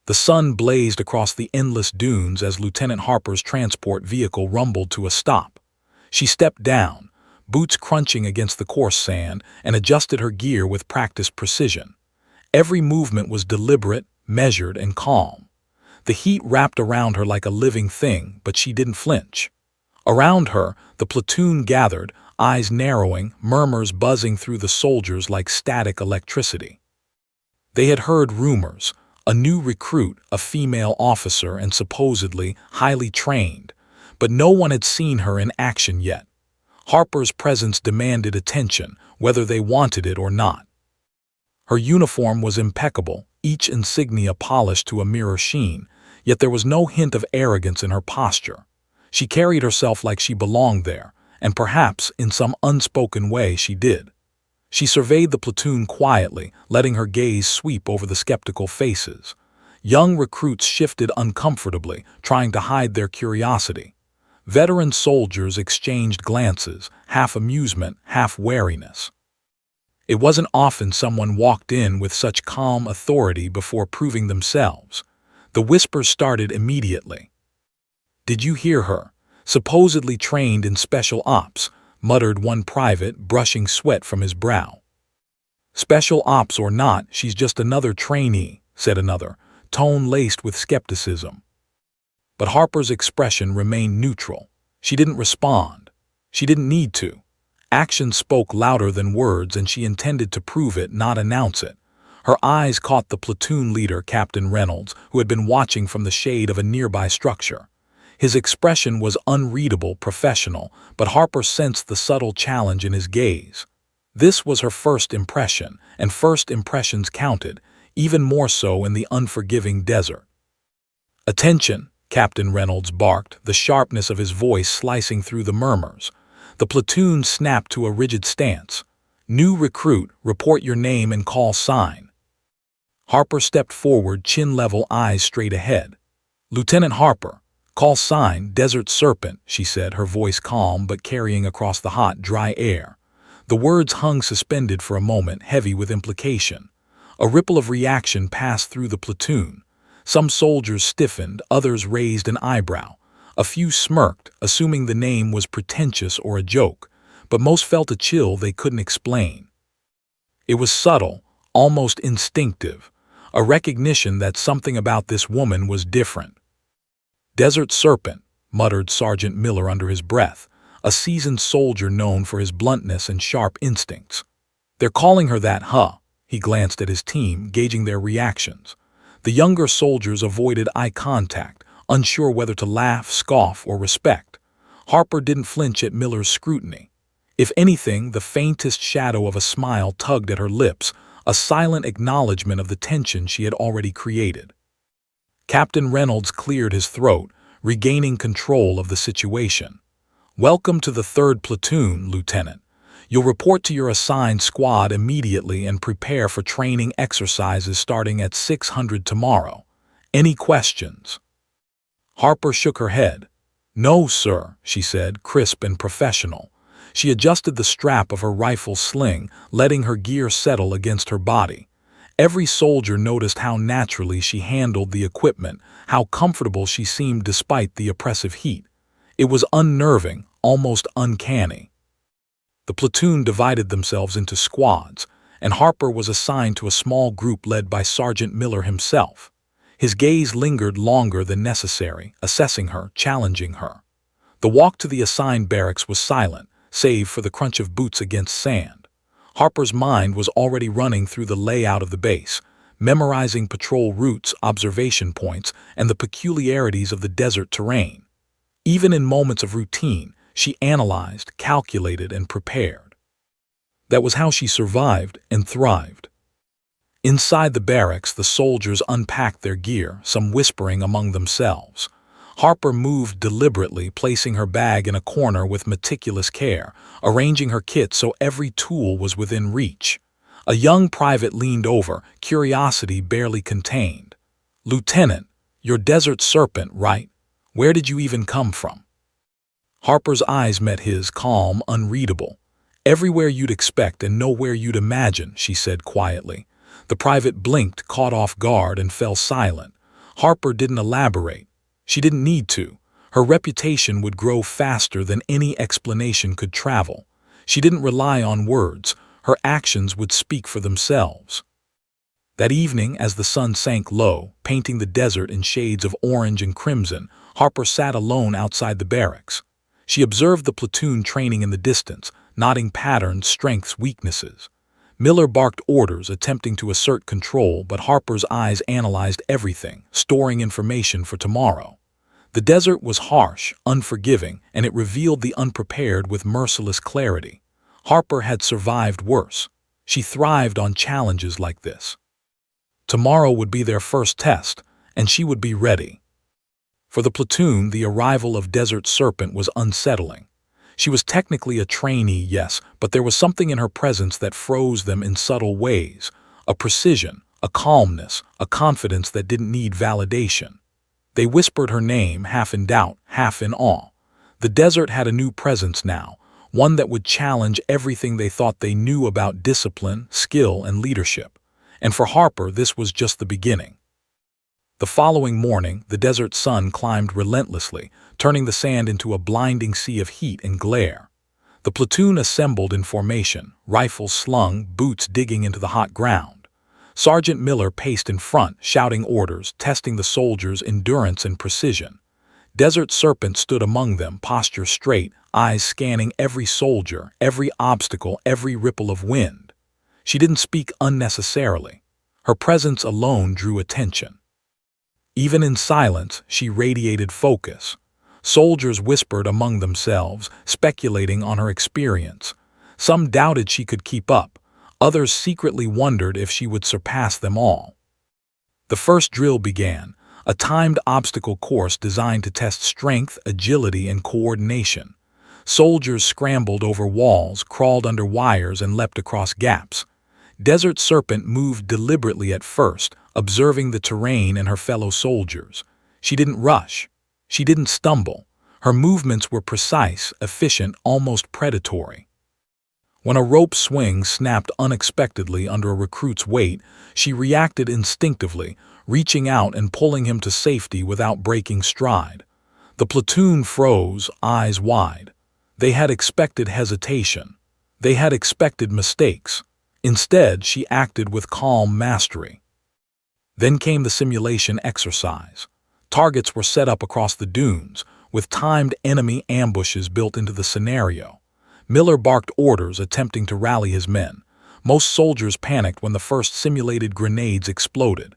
The sun blazed across the endless dunes as Lieutenant Harper's transport vehicle rumbled to a stop. She stepped down, boots crunching against the coarse sand, and adjusted her gear with practiced precision. Every movement was deliberate, measured, and calm. The heat wrapped around her like a living thing, but she didn't flinch. Around her, the platoon gathered, eyes narrowing, murmurs buzzing through the soldiers like static electricity. They had heard rumors, a new recruit, a female officer and supposedly highly trained, but no one had seen her in action yet. Harper's presence demanded attention, whether they wanted it or not. Her uniform was impeccable, each insignia polished to a mirror sheen, yet there was no hint of arrogance in her posture. She carried herself like she belonged there, and perhaps in some unspoken way she did. She surveyed the platoon quietly, letting her gaze sweep over the skeptical faces. Young recruits shifted uncomfortably, trying to hide their curiosity. Veteran soldiers exchanged glances, half amusement, half wariness. It wasn't often someone walked in with such calm authority before proving themselves. The whispers started immediately. "Did you hear her? Supposedly trained in special ops," muttered one private, brushing sweat from his brow. "Special ops or not, she's just another trainee," said another, tone laced with skepticism. But Harper's expression remained neutral. She didn't respond. She didn't need to. Action spoke louder than words, and she intended to prove it, not announce it. Her eyes caught the platoon leader, Captain Reynolds, who had been watching from the shade of a nearby structure. His expression was unreadable, professional, but Harper sensed the subtle challenge in his gaze. This was her first impression, and first impressions counted, even more so in the unforgiving desert. "Attention!" Captain Reynolds barked, the sharpness of his voice slicing through the murmurs. The platoon snapped to a rigid stance. "New recruit, report your name and call sign." Harper stepped forward, chin level, eyes straight ahead. "Lieutenant Harper, call sign, Desert Serpent," she said, her voice calm but carrying across the hot, dry air. The words hung suspended for a moment, heavy with implication. A ripple of reaction passed through the platoon. Some soldiers stiffened, others raised an eyebrow. A few smirked, assuming the name was pretentious or a joke, but most felt a chill they couldn't explain. It was subtle, almost instinctive, a recognition that something about this woman was different. "Desert Serpent," muttered Sergeant Miller under his breath, a seasoned soldier known for his bluntness and sharp instincts. "They're calling her that, huh?" He glanced at his team, gauging their reactions. The younger soldiers avoided eye contact, unsure whether to laugh, scoff, or respect. Harper didn't flinch at Miller's scrutiny. If anything, the faintest shadow of a smile tugged at her lips, a silent acknowledgement of the tension she had already created. Captain Reynolds cleared his throat, regaining control of the situation. "Welcome to the 3rd Platoon, Lieutenant. You'll report to your assigned squad immediately and prepare for training exercises starting at 600 tomorrow. Any questions?" Harper shook her head. "No, sir," she said, crisp and professional. She adjusted the strap of her rifle sling, letting her gear settle against her body. Every soldier noticed how naturally she handled the equipment, how comfortable she seemed despite the oppressive heat. It was unnerving, almost uncanny. The platoon divided themselves into squads, and Harper was assigned to a small group led by Sergeant Miller himself. His gaze lingered longer than necessary, assessing her, challenging her. The walk to the assigned barracks was silent, save for the crunch of boots against sand. Harper's mind was already running through the layout of the base, memorizing patrol routes, observation points, and the peculiarities of the desert terrain. Even in moments of routine, she analyzed, calculated, and prepared. That was how she survived and thrived. Inside the barracks, the soldiers unpacked their gear, some whispering among themselves. Harper moved deliberately, placing her bag in a corner with meticulous care, arranging her kit so every tool was within reach. A young private leaned over, curiosity barely contained. "Lieutenant, you're Desert Serpent, right? Where did you even come from?" Harper's eyes met his, calm, unreadable. "Everywhere you'd expect and nowhere you'd imagine," she said quietly. The private blinked, caught off guard, and fell silent. Harper didn't elaborate. She didn't need to. Her reputation would grow faster than any explanation could travel. She didn't rely on words. Her actions would speak for themselves. That evening, as the sun sank low, painting the desert in shades of orange and crimson, Harper sat alone outside the barracks. She observed the platoon training in the distance, noting patterns, strengths, weaknesses. Miller barked orders, attempting to assert control, but Harper's eyes analyzed everything, storing information for tomorrow. The desert was harsh, unforgiving, and it revealed the unprepared with merciless clarity. Harper had survived worse. She thrived on challenges like this. Tomorrow would be their first test, and she would be ready. For the platoon, the arrival of Desert Serpent was unsettling. She was technically a trainee, yes, but there was something in her presence that froze them in subtle ways. A precision, a calmness, a confidence that didn't need validation. They whispered her name, half in doubt, half in awe. The desert had a new presence now, one that would challenge everything they thought they knew about discipline, skill, and leadership. And for Harper, this was just the beginning. The following morning, the desert sun climbed relentlessly, turning the sand into a blinding sea of heat and glare. The platoon assembled in formation, rifles slung, boots digging into the hot ground. Sergeant Miller paced in front, shouting orders, testing the soldiers' endurance and precision. Desert Serpent stood among them, posture straight, eyes scanning every soldier, every obstacle, every ripple of wind. She didn't speak unnecessarily. Her presence alone drew attention. Even in silence, she radiated focus. Soldiers whispered among themselves, speculating on her experience. Some doubted she could keep up. Others secretly wondered if she would surpass them all. The first drill began, a timed obstacle course designed to test strength, agility, and coordination. Soldiers scrambled over walls, crawled under wires, and leapt across gaps. Desert Serpent moved deliberately at first, observing the terrain and her fellow soldiers. She didn't rush. She didn't stumble. Her movements were precise, efficient, almost predatory. When a rope swing snapped unexpectedly under a recruit's weight, she reacted instinctively, reaching out and pulling him to safety without breaking stride. The platoon froze, eyes wide. They had expected hesitation. They had expected mistakes. Instead, she acted with calm mastery. Then came the simulation exercise. Targets were set up across the dunes, with timed enemy ambushes built into the scenario. Miller barked orders, attempting to rally his men. Most soldiers panicked when the first simulated grenades exploded.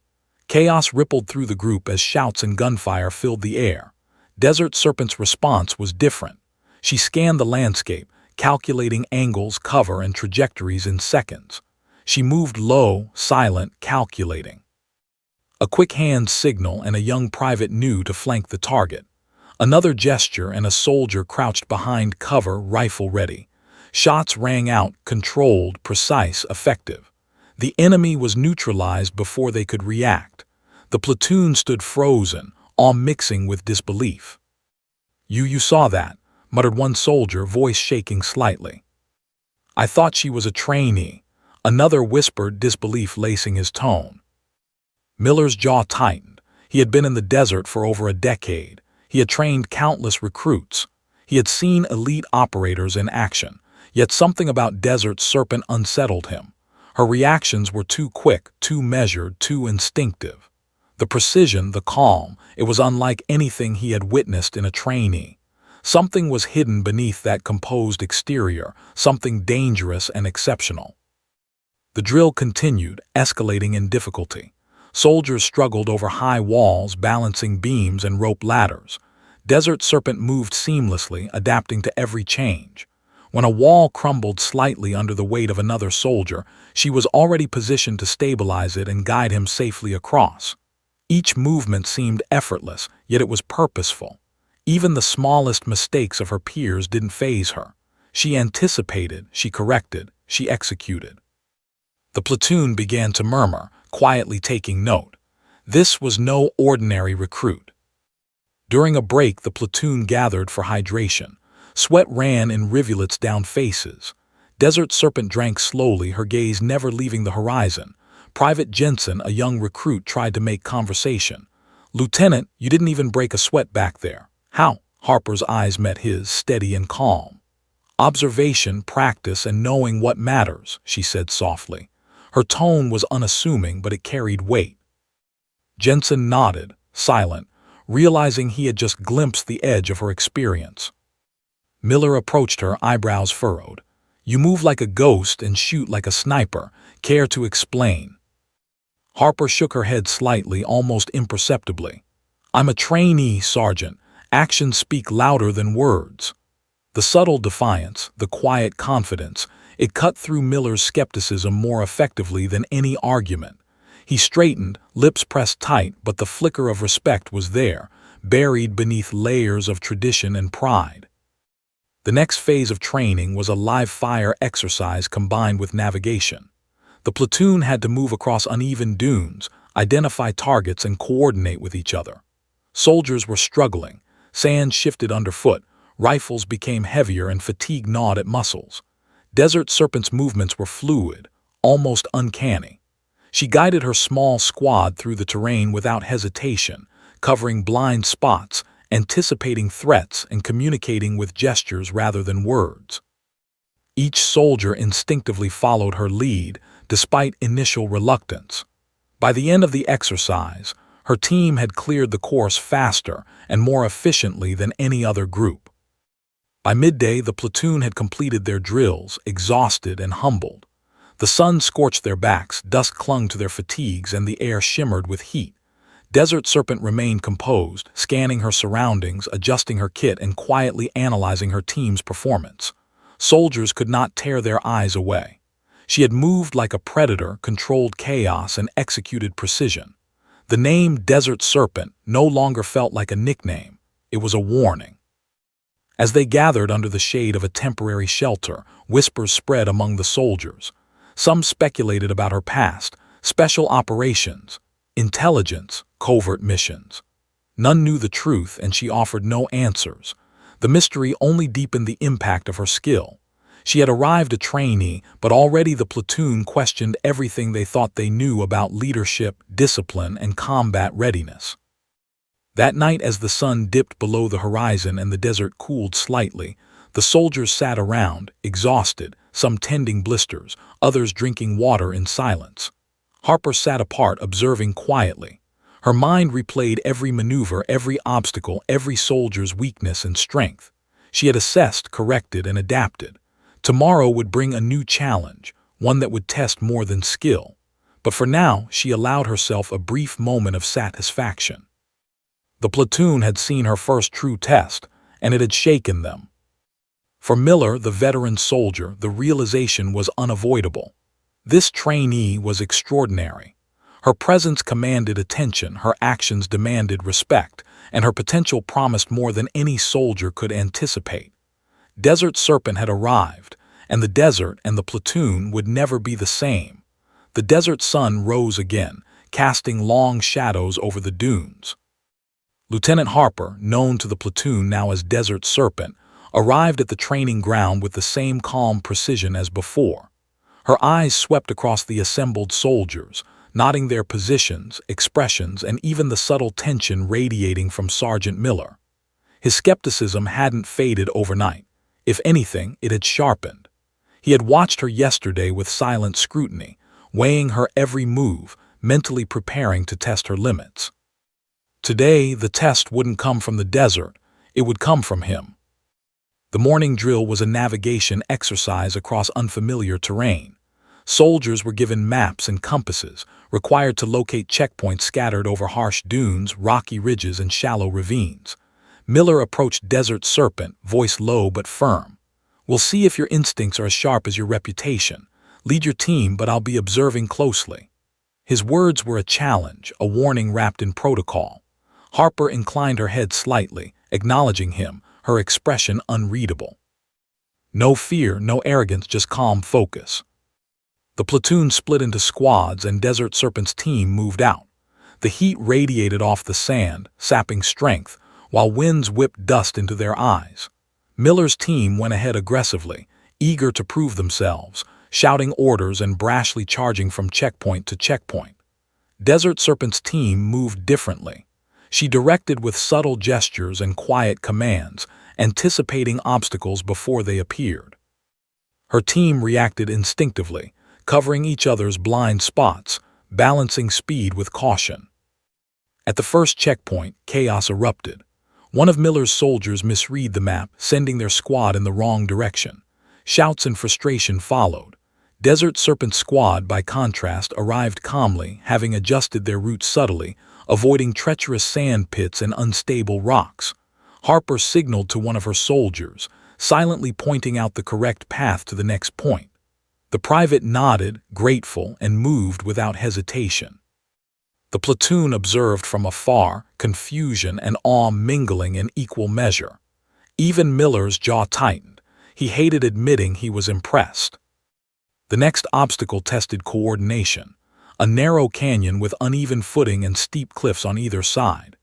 Chaos rippled through the group as shouts and gunfire filled the air. Desert Serpent's response was different. She scanned the landscape, calculating angles, cover, and trajectories in seconds. She moved low, silent, calculating. A quick hand signal and a young private knew to flank the target. Another gesture and a soldier crouched behind cover, rifle ready. Shots rang out, controlled, precise, effective. The enemy was neutralized before they could react. The platoon stood frozen, awe mixing with disbelief. You saw that," muttered one soldier, voice shaking slightly. "I thought she was a trainee," another whispered, disbelief lacing his tone. Miller's jaw tightened. He had been in the desert for over a decade. He had trained countless recruits. He had seen elite operators in action, yet something about Desert Serpent unsettled him. Her reactions were too quick, too measured, too instinctive. The precision, the calm, it was unlike anything he had witnessed in a trainee. Something was hidden beneath that composed exterior, something dangerous and exceptional. The drill continued, escalating in difficulty. Soldiers struggled over high walls, balancing beams and rope ladders. Desert Serpent moved seamlessly, adapting to every change. When a wall crumbled slightly under the weight of another soldier, she was already positioned to stabilize it and guide him safely across. Each movement seemed effortless, yet it was purposeful. Even the smallest mistakes of her peers didn't faze her. She anticipated, she corrected, she executed. The platoon began to murmur, quietly taking note. This was no ordinary recruit. During a break, the platoon gathered for hydration. Sweat ran in rivulets down faces. Desert Serpent drank slowly, her gaze never leaving the horizon. Private Jensen, a young recruit, tried to make conversation. "Lieutenant, you didn't even break a sweat back there." "How?" Harper's eyes met his, steady and calm. "Observation, practice, and knowing what matters," she said softly. Her tone was unassuming, but it carried weight. Jensen nodded, silent, realizing he had just glimpsed the edge of her experience. Miller approached her, eyebrows furrowed. "You move like a ghost and shoot like a sniper. Care to explain?" Harper shook her head slightly, almost imperceptibly. "I'm a trainee, Sergeant. Actions speak louder than words." The subtle defiance, the quiet confidence, it cut through Miller's skepticism more effectively than any argument. He straightened, lips pressed tight, but the flicker of respect was there, buried beneath layers of tradition and pride. The next phase of training was a live-fire exercise combined with navigation. The platoon had to move across uneven dunes, identify targets, and coordinate with each other. Soldiers were struggling. Sand shifted underfoot, rifles became heavier, and fatigue gnawed at muscles. Desert Serpent's movements were fluid, almost uncanny. She guided her small squad through the terrain without hesitation, covering blind spots, anticipating threats, and communicating with gestures rather than words. Each soldier instinctively followed her lead, despite initial reluctance. By the end of the exercise, her team had cleared the course faster and more efficiently than any other group. By midday, the platoon had completed their drills, exhausted and humbled. The sun scorched their backs, dust clung to their fatigues, and the air shimmered with heat. Desert Serpent remained composed, scanning her surroundings, adjusting her kit, and quietly analyzing her team's performance. Soldiers could not tear their eyes away. She had moved like a predator, controlled chaos, and executed precision. The name Desert Serpent no longer felt like a nickname. It was a warning. As they gathered under the shade of a temporary shelter, whispers spread among the soldiers. Some speculated about her past, special operations, intelligence, covert missions. None knew the truth, and she offered no answers. The mystery only deepened the impact of her skill. She had arrived a trainee, but already the platoon questioned everything they thought they knew about leadership, discipline, and combat readiness. That night, as the sun dipped below the horizon and the desert cooled slightly, the soldiers sat around, exhausted, some tending blisters, others drinking water in silence. Harper sat apart, observing quietly. Her mind replayed every maneuver, every obstacle, every soldier's weakness and strength. She had assessed, corrected, and adapted. Tomorrow would bring a new challenge, one that would test more than skill. But for now, she allowed herself a brief moment of satisfaction. The platoon had seen her first true test, and it had shaken them. For Miller, the veteran soldier, the realization was unavoidable. This trainee was extraordinary. Her presence commanded attention, her actions demanded respect, and her potential promised more than any soldier could anticipate. Desert Serpent had arrived, and the desert and the platoon would never be the same. The desert sun rose again, casting long shadows over the dunes. Lieutenant Harper, known to the platoon now as Desert Serpent, arrived at the training ground with the same calm precision as before. Her eyes swept across the assembled soldiers, noting their positions, expressions, and even the subtle tension radiating from Sergeant Miller. His skepticism hadn't faded overnight. If anything, it had sharpened. He had watched her yesterday with silent scrutiny, weighing her every move, mentally preparing to test her limits. Today, the test wouldn't come from the desert, it would come from him. The morning drill was a navigation exercise across unfamiliar terrain. Soldiers were given maps and compasses, required to locate checkpoints scattered over harsh dunes, rocky ridges, and shallow ravines. Miller approached Desert Serpent, voice low but firm. "We'll see if your instincts are as sharp as your reputation. Lead your team, but I'll be observing closely." His words were a challenge, a warning wrapped in protocol. Harper inclined her head slightly, acknowledging him, her expression unreadable. No fear, no arrogance, just calm focus. The platoon split into squads, and Desert Serpent's team moved out. The heat radiated off the sand, sapping strength, while winds whipped dust into their eyes. Miller's team went ahead aggressively, eager to prove themselves, shouting orders and brashly charging from checkpoint to checkpoint. Desert Serpent's team moved differently. She directed with subtle gestures and quiet commands, anticipating obstacles before they appeared. Her team reacted instinctively, covering each other's blind spots, balancing speed with caution. At the first checkpoint, chaos erupted. One of Miller's soldiers misread the map, sending their squad in the wrong direction. Shouts and frustration followed. Desert Serpent's squad, by contrast, arrived calmly, having adjusted their route subtly, avoiding treacherous sand pits and unstable rocks. Harper signaled to one of her soldiers, silently pointing out the correct path to the next point. The private nodded, grateful, and moved without hesitation. The platoon observed from afar, confusion and awe mingling in equal measure. Even Miller's jaw tightened. He hated admitting he was impressed. The next obstacle tested coordination, a narrow canyon with uneven footing and steep cliffs on either side.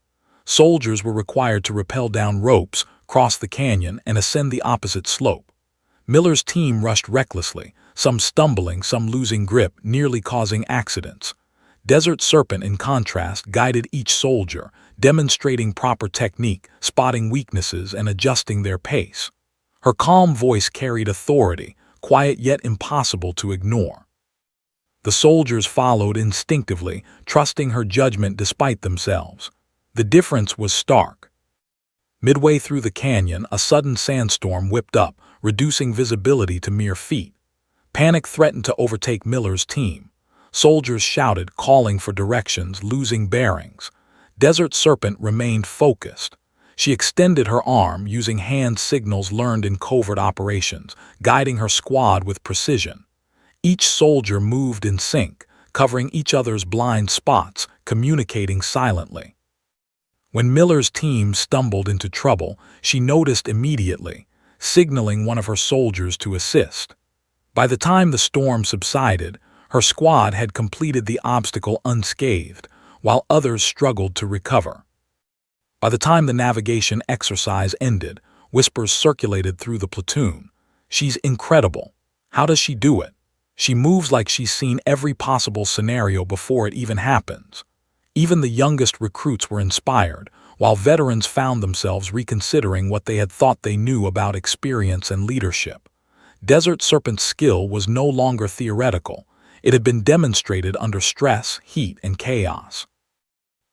Soldiers were required to rappel down ropes, cross the canyon, and ascend the opposite slope. Miller's team rushed recklessly, some stumbling, some losing grip, nearly causing accidents. Desert Serpent, in contrast, guided each soldier, demonstrating proper technique, spotting weaknesses, and adjusting their pace. Her calm voice carried authority, quiet yet impossible to ignore. The soldiers followed instinctively, trusting her judgment despite themselves. The difference was stark. Midway through the canyon, a sudden sandstorm whipped up, reducing visibility to mere feet. Panic threatened to overtake Miller's team. Soldiers shouted, calling for directions, losing bearings. Desert Serpent remained focused. She extended her arm, using hand signals learned in covert operations, guiding her squad with precision. Each soldier moved in sync, covering each other's blind spots, communicating silently. When Miller's team stumbled into trouble, she noticed immediately, signaling one of her soldiers to assist. By the time the storm subsided, her squad had completed the obstacle unscathed, while others struggled to recover. By the time the navigation exercise ended, whispers circulated through the platoon. "She's incredible. How does she do it? She moves like she's seen every possible scenario before it even happens." Even the youngest recruits were inspired, while veterans found themselves reconsidering what they had thought they knew about experience and leadership. Desert Serpent's skill was no longer theoretical. It had been demonstrated under stress, heat, and chaos.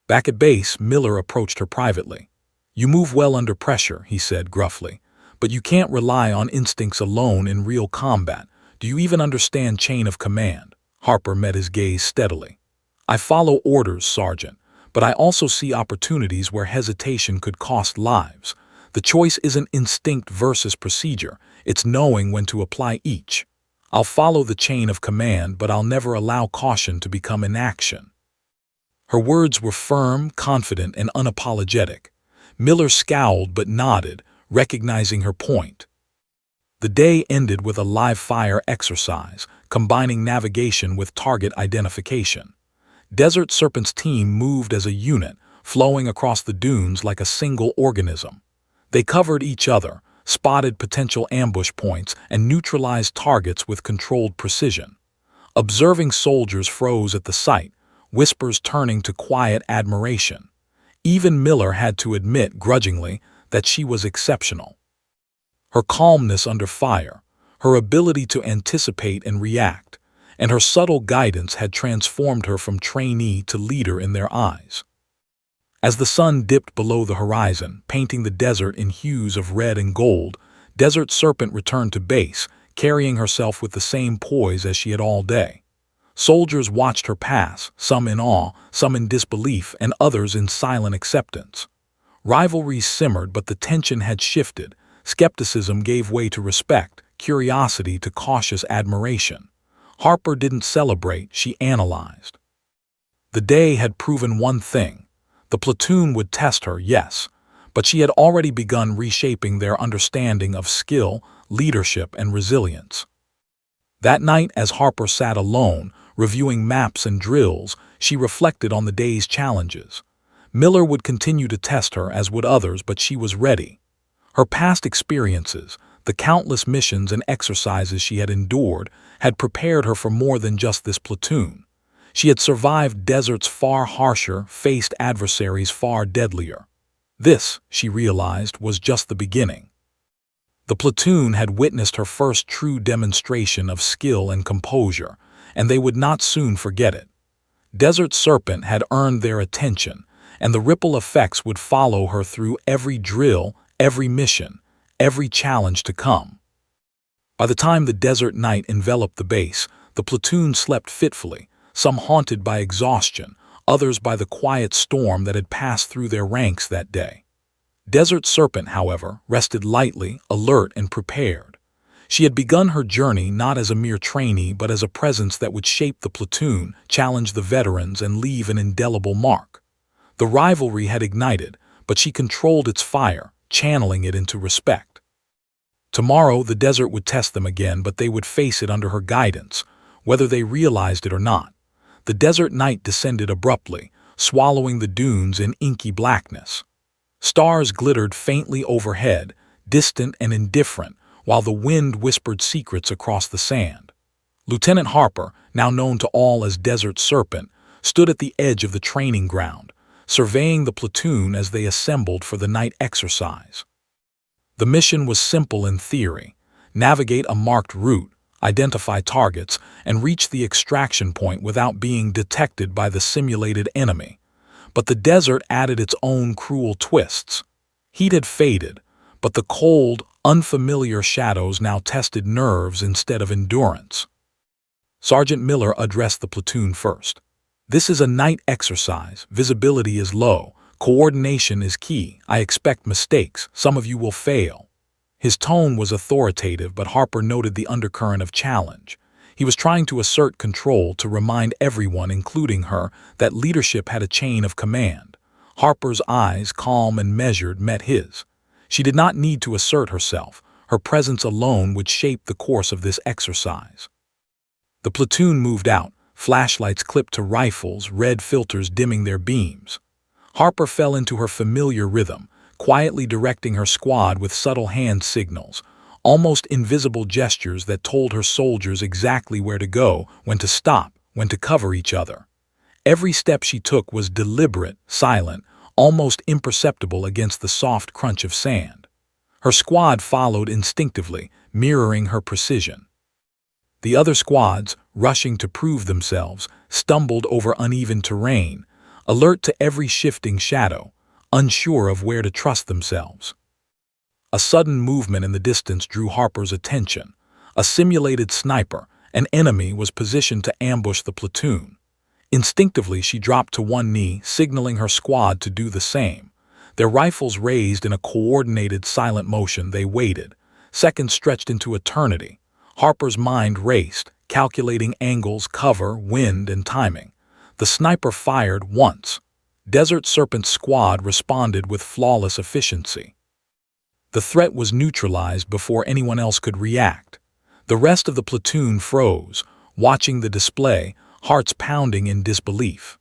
Back at base, Miller approached her privately. "You move well under pressure," he said gruffly, "but you can't rely on instincts alone in real combat. Do you even understand chain of command?" Harper met his gaze steadily. "I follow orders, Sergeant, but I also see opportunities where hesitation could cost lives. The choice isn't instinct versus procedure, it's knowing when to apply each. I'll follow the chain of command, but I'll never allow caution to become inaction." Her words were firm, confident, and unapologetic. Miller scowled but nodded, recognizing her point. The day ended with a live-fire exercise, combining navigation with target identification. Desert Serpent's team moved as a unit, flowing across the dunes like a single organism. They covered each other, spotted potential ambush points, and neutralized targets with controlled precision. Observing soldiers froze at the sight, whispers turning to quiet admiration. Even Miller had to admit, grudgingly, that she was exceptional. Her calmness under fire, her ability to anticipate and react, and her subtle guidance had transformed her from trainee to leader in their eyes. As the sun dipped below the horizon, painting the desert in hues of red and gold, Desert Serpent returned to base, carrying herself with the same poise as she had all day. Soldiers watched her pass, some in awe, some in disbelief, and others in silent acceptance. Rivalries simmered, but the tension had shifted. Skepticism gave way to respect, curiosity to cautious admiration. Harper didn't celebrate, she analyzed. The day had proven one thing. The platoon would test her, yes, but she had already begun reshaping their understanding of skill, leadership, and resilience. That night, as Harper sat alone, reviewing maps and drills, she reflected on the day's challenges. Miller would continue to test her, as would others, but she was ready. Her past experiences, the countless missions and exercises she had endured, had prepared her for more than just this platoon. She had survived deserts far harsher, faced adversaries far deadlier. This, she realized, was just the beginning. The platoon had witnessed her first true demonstration of skill and composure, and they would not soon forget it. Desert Serpent had earned their attention, and the ripple effects would follow her through every drill, every mission, every challenge to come. By the time the desert night enveloped the base, the platoon slept fitfully, some haunted by exhaustion, others by the quiet storm that had passed through their ranks that day. Desert Serpent, however, rested lightly, alert and prepared. She had begun her journey not as a mere trainee but as a presence that would shape the platoon, challenge the veterans, and leave an indelible mark. The rivalry had ignited, but she controlled its fire, channeling it into respect. Tomorrow the desert would test them again, but they would face it under her guidance, whether they realized it or not. The desert night descended abruptly, swallowing the dunes in inky blackness. Stars glittered faintly overhead, distant and indifferent, while the wind whispered secrets across the sand. Lieutenant Harper, now known to all as Desert Serpent, stood at the edge of the training ground, surveying the platoon as they assembled for the night exercise. The mission was simple in theory: navigate a marked route, identify targets, and reach the extraction point without being detected by the simulated enemy. But the desert added its own cruel twists. Heat had faded, but the cold, unfamiliar shadows now tested nerves instead of endurance. Sergeant Miller addressed the platoon first. "This is a night exercise. Visibility is low. Coordination is key. I expect mistakes. Some of you will fail." His tone was authoritative, but Harper noted the undercurrent of challenge. He was trying to assert control, to remind everyone, including her, that leadership had a chain of command. Harper's eyes, calm and measured, met his. She did not need to assert herself. Her presence alone would shape the course of this exercise. The platoon moved out, flashlights clipped to rifles, red filters dimming their beams. Harper fell into her familiar rhythm, quietly directing her squad with subtle hand signals, almost invisible gestures that told her soldiers exactly where to go, when to stop, when to cover each other. Every step she took was deliberate, silent, almost imperceptible against the soft crunch of sand. Her squad followed instinctively, mirroring her precision. The other squads, rushing to prove themselves, stumbled over uneven terrain, alert to every shifting shadow, unsure of where to trust themselves. A sudden movement in the distance drew Harper's attention. A simulated sniper, an enemy, was positioned to ambush the platoon. Instinctively, she dropped to one knee, signaling her squad to do the same. Their rifles raised in a coordinated, silent motion, they waited. Seconds stretched into eternity. Harper's mind raced, calculating angles, cover, wind, and timing. The sniper fired once. Desert Serpent's squad responded with flawless efficiency. The threat was neutralized before anyone else could react. The rest of the platoon froze, watching the display, hearts pounding in disbelief.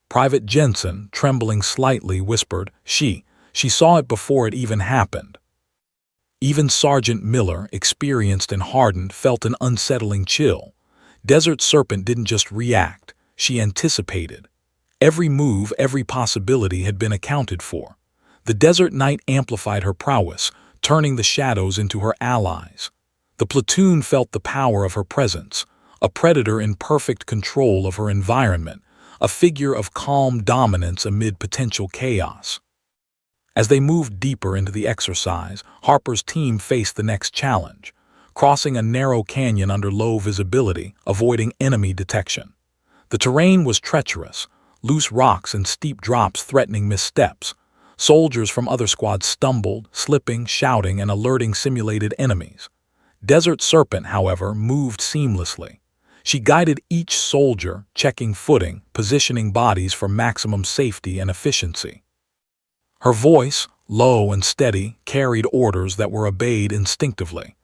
Private Jensen, trembling slightly, whispered, She saw it before it even happened." Even Sergeant Miller, experienced and hardened, felt an unsettling chill. Desert Serpent didn't just react, she anticipated. Every move, every possibility had been accounted for. The desert night amplified her prowess, turning the shadows into her allies. The platoon felt the power of her presence, a predator in perfect control of her environment, a figure of calm dominance amid potential chaos. As they moved deeper into the exercise, Harper's team faced the next challenge, crossing a narrow canyon under low visibility, avoiding enemy detection. The terrain was treacherous, loose rocks and steep drops threatening missteps. Soldiers from other squads stumbled, slipping, shouting, and alerting simulated enemies. Desert Serpent, however, moved seamlessly. She guided each soldier, checking footing, positioning bodies for maximum safety and efficiency. Her voice, low and steady, carried orders that were obeyed instinctively.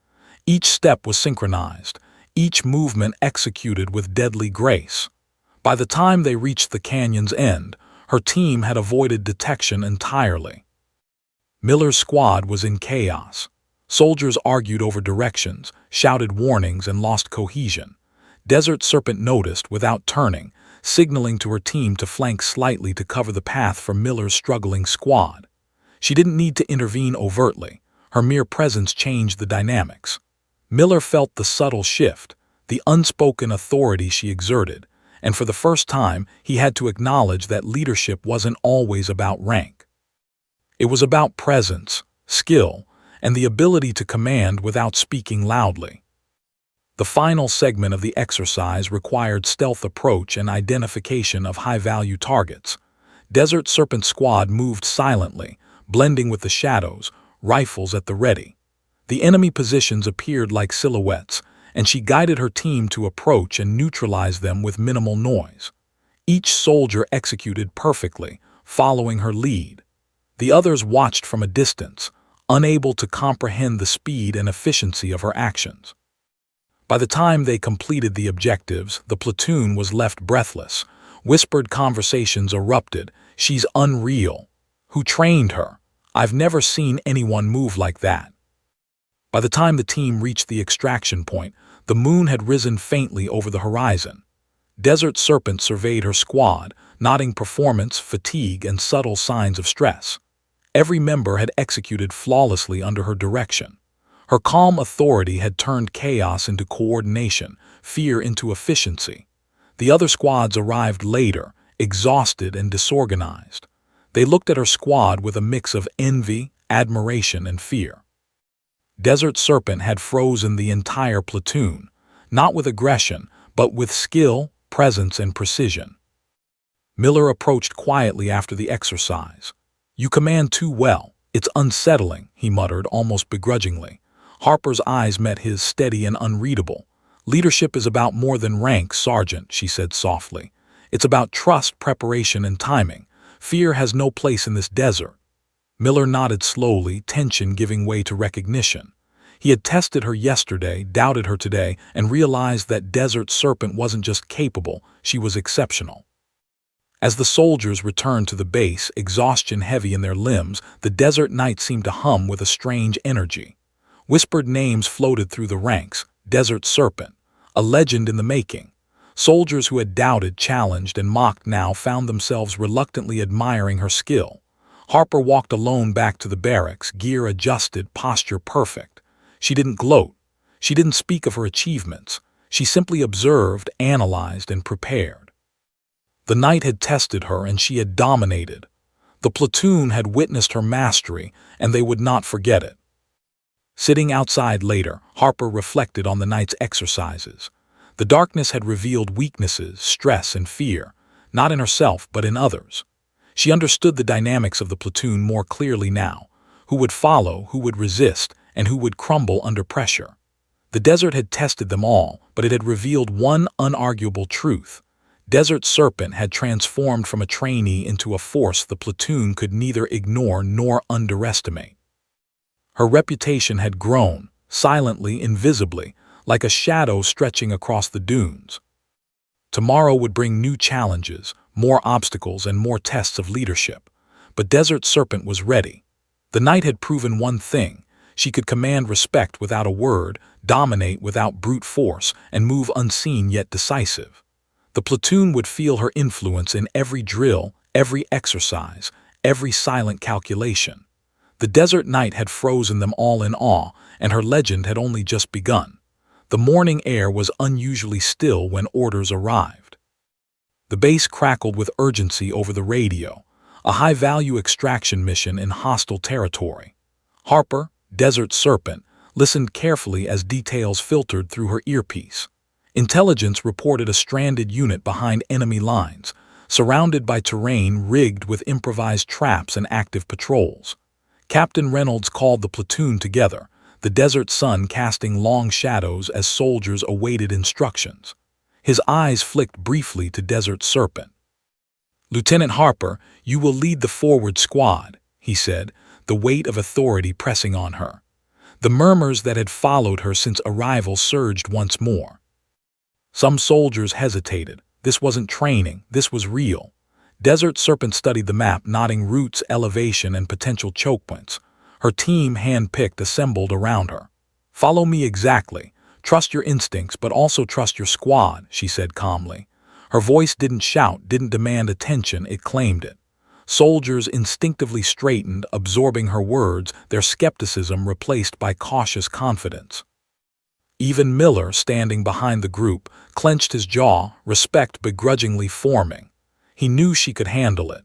Each step was synchronized, each movement executed with deadly grace. By the time they reached the canyon's end, her team had avoided detection entirely. Miller's squad was in chaos. Soldiers argued over directions, shouted warnings, and lost cohesion. Desert Serpent noticed, without turning, signaling to her team to flank slightly to cover the path for Miller's struggling squad. She didn't need to intervene overtly. Her mere presence changed the dynamics. Miller felt the subtle shift, the unspoken authority she exerted, and for the first time he had to acknowledge that leadership wasn't always about rank. It was about presence, skill, and the ability to command without speaking loudly. The final segment of the exercise required stealth approach and identification of high-value targets. Desert Serpent's squad moved silently, blending with the shadows, rifles at the ready. The enemy positions appeared like silhouettes, and she guided her team to approach and neutralize them with minimal noise. Each soldier executed perfectly, following her lead. The others watched from a distance, unable to comprehend the speed and efficiency of her actions. By the time they completed the objectives, the platoon was left breathless. Whispered conversations erupted. "She's unreal. Who trained her? I've never seen anyone move like that." By the time the team reached the extraction point, the moon had risen faintly over the horizon. Desert Serpent surveyed her squad, noting performance, fatigue, and subtle signs of stress. Every member had executed flawlessly under her direction. Her calm authority had turned chaos into coordination, fear into efficiency. The other squads arrived later, exhausted and disorganized. They looked at her squad with a mix of envy, admiration, and fear. Desert Serpent had frozen the entire platoon, not with aggression, but with skill, presence, and precision. Miller approached quietly after the exercise. "You command too well. It's unsettling," he muttered almost begrudgingly. Harper's eyes met his, steady and unreadable. "Leadership is about more than rank, Sergeant," she said softly. "It's about trust, preparation, and timing. Fear has no place in this desert." Miller nodded slowly, tension giving way to recognition. He had tested her yesterday, doubted her today, and realized that Desert Serpent wasn't just capable, she was exceptional. As the soldiers returned to the base, exhaustion heavy in their limbs, the desert night seemed to hum with a strange energy. Whispered names floated through the ranks. Desert Serpent, a legend in the making. Soldiers who had doubted, challenged, and mocked now found themselves reluctantly admiring her skill. Harper walked alone back to the barracks, gear adjusted, posture perfect. She didn't gloat. She didn't speak of her achievements. She simply observed, analyzed, and prepared. The night had tested her, and she had dominated. The platoon had witnessed her mastery, and they would not forget it. Sitting outside later, Harper reflected on the night's exercises. The darkness had revealed weaknesses, stress, and fear, not in herself but in others. She understood the dynamics of the platoon more clearly now: who would follow, who would resist, and who would crumble under pressure. The desert had tested them all, but it had revealed one unarguable truth. Desert Serpent had transformed from a trainee into a force the platoon could neither ignore nor underestimate. Her reputation had grown, silently, invisibly, like a shadow stretching across the dunes. Tomorrow would bring new challenges, more obstacles, and more tests of leadership. But Desert Serpent was ready. The night had proven one thing: she could command respect without a word, dominate without brute force, and move unseen yet decisive. The platoon would feel her influence in every drill, every exercise, every silent calculation. The desert night had frozen them all in awe, and her legend had only just begun. The morning air was unusually still when orders arrived. The base crackled with urgency over the radio, a high-value extraction mission in hostile territory. Harper, Desert Serpent, listened carefully as details filtered through her earpiece. Intelligence reported a stranded unit behind enemy lines, surrounded by terrain rigged with improvised traps and active patrols. Captain Reynolds called the platoon together, the desert sun casting long shadows as soldiers awaited instructions. His eyes flicked briefly to Desert Serpent. "Lieutenant Harper, you will lead the forward squad," he said, the weight of authority pressing on her. The murmurs that had followed her since arrival surged once more. Some soldiers hesitated. This wasn't training, this was real. Desert Serpent studied the map, noting routes, elevation, and potential choke points. Her team, hand-picked, assembled around her. "Follow me exactly. Trust your instincts, but also trust your squad," she said calmly. Her voice didn't shout, didn't demand attention, it claimed it. Soldiers instinctively straightened, absorbing her words, their skepticism replaced by cautious confidence. Even Miller, standing behind the group, clenched his jaw, respect begrudgingly forming. He knew she could handle it.